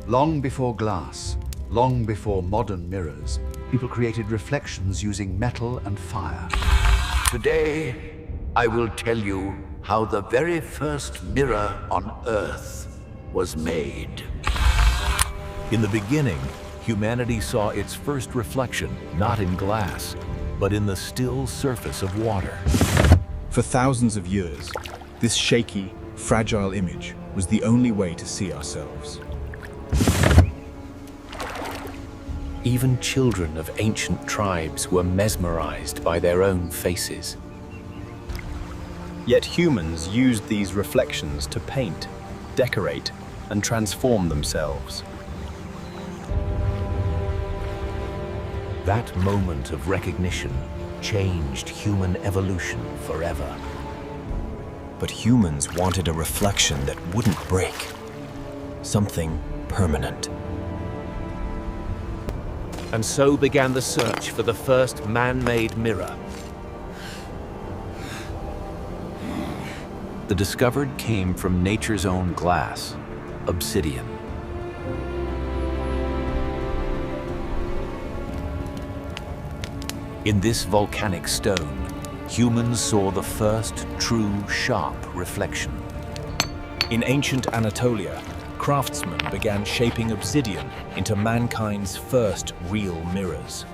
Long before glass, long before modern mirrors, people created reflections using metal and fire. Today, I will tell you how the very first mirror on Earth was made. In the beginning, humanity saw its first reflection not in glass, but in the still surface of water. For thousands of years, this shaky, fragile image was the only way to see ourselves. Even children of ancient tribes were mesmerized by their own faces. Yet humans used these reflections to paint, decorate, and transform themselves. That moment of recognition changed human evolution forever. But humans wanted a reflection that wouldn't break. Something permanent. And so began the search for the first man-made mirror. The discovered came from nature's own glass, obsidian. In this volcanic stone, humans saw the first true, sharp reflection. In ancient Anatolia, craftsmen began shaping obsidian into mankind's first real mirrors.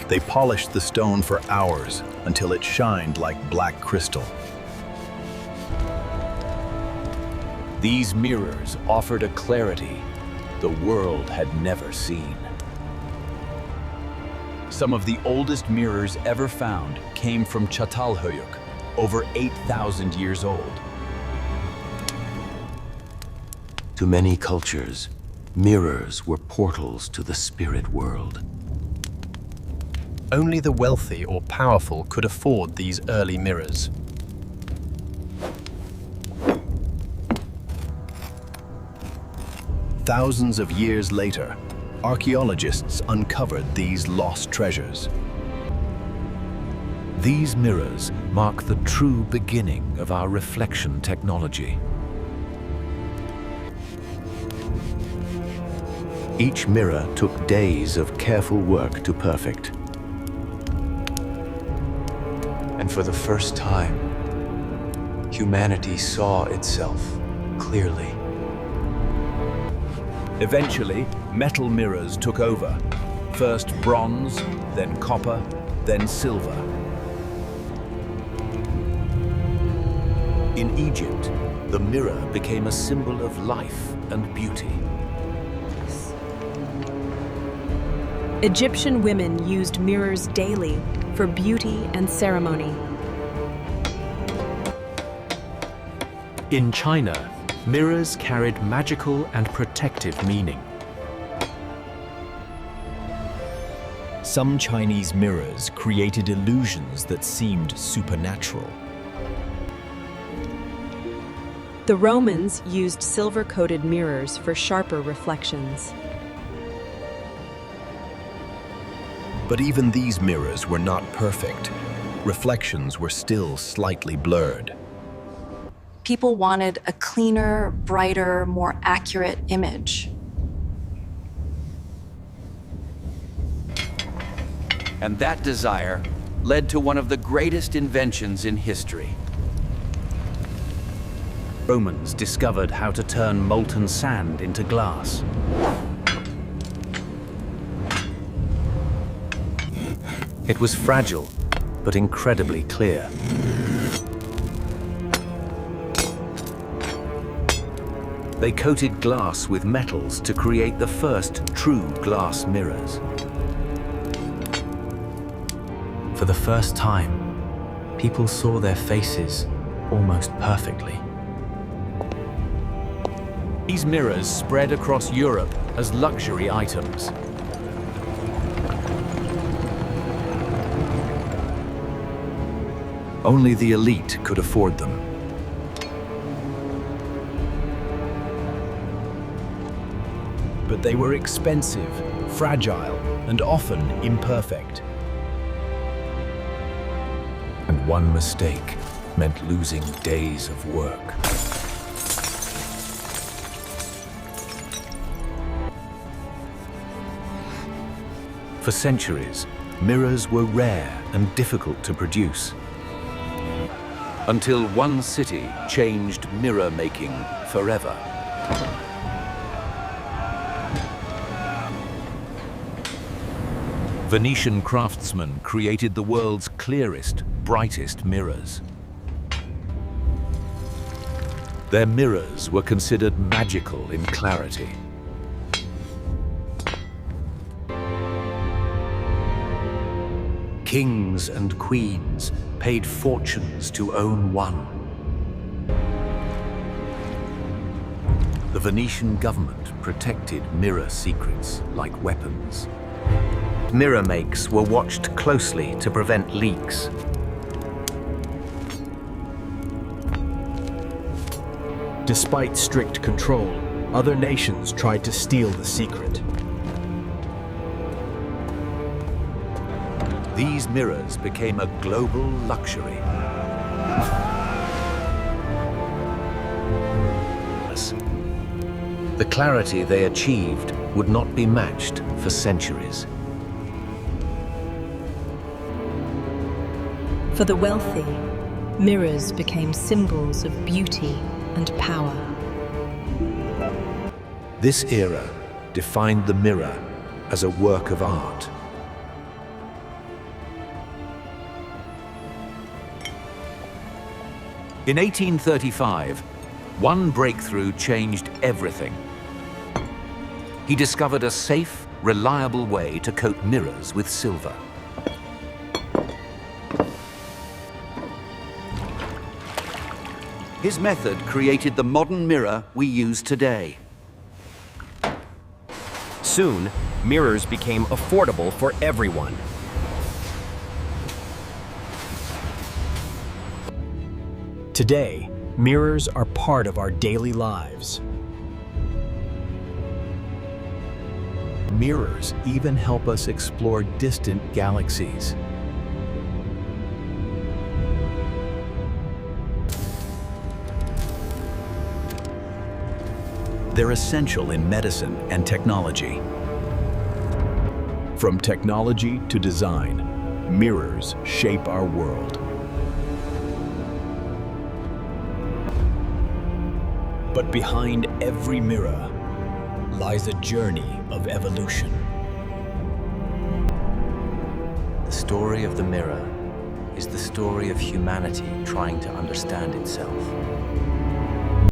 They polished the stone for hours until it shined like black crystal. These mirrors offered a clarity the world had never seen. Some of the oldest mirrors ever found came from Çatalhöyük, over 8,000 years old. To many cultures, mirrors were portals to the spirit world. Only the wealthy or powerful could afford these early mirrors. Thousands of years later, archaeologists uncovered these lost treasures. These mirrors mark the true beginning of our reflection technology. Each mirror took days of careful work to perfect. And for the first time, humanity saw itself clearly. Eventually, metal mirrors took over. First bronze, then copper, then silver. In Egypt, the mirror became a symbol of life and beauty. Egyptian women used mirrors daily for beauty and ceremony. In China, mirrors carried magical and protective meaning. Some Chinese mirrors created illusions that seemed supernatural. The Romans used silver-coated mirrors for sharper reflections. But even these mirrors were not perfect. Reflections were still slightly blurred. People wanted a cleaner, brighter, more accurate image. And that desire led to one of the greatest inventions in history. Romans discovered how to turn molten sand into glass. It was fragile, but incredibly clear. They coated glass with metals to create the first true glass mirrors. For the first time, people saw their faces almost perfectly. These mirrors spread across Europe as luxury items. Only the elite could afford them. But they were expensive, fragile, and often imperfect. And one mistake meant losing days of work. For centuries, mirrors were rare and difficult to produce. Until one city changed mirror making forever. Venetian craftsmen created the world's clearest, brightest mirrors. Their mirrors were considered magical in clarity. Kings and queens paid fortunes to own one. The Venetian government protected mirror secrets like weapons. Mirror makes were watched closely to prevent leaks. Despite strict control, other nations tried to steal the secret. These mirrors became a global luxury. The clarity they achieved would not be matched for centuries. For the wealthy, mirrors became symbols of beauty and power. This era defined the mirror as a work of art. In 1835, one breakthrough changed everything. He discovered a safe, reliable way to coat mirrors with silver. His method created the modern mirror we use today. Soon, mirrors became affordable for everyone. Today, mirrors are part of our daily lives. Mirrors even help us explore distant galaxies. They're essential in medicine and technology. From technology to design, mirrors shape our world. But behind every mirror lies a journey of evolution. The story of the mirror is the story of humanity trying to understand itself.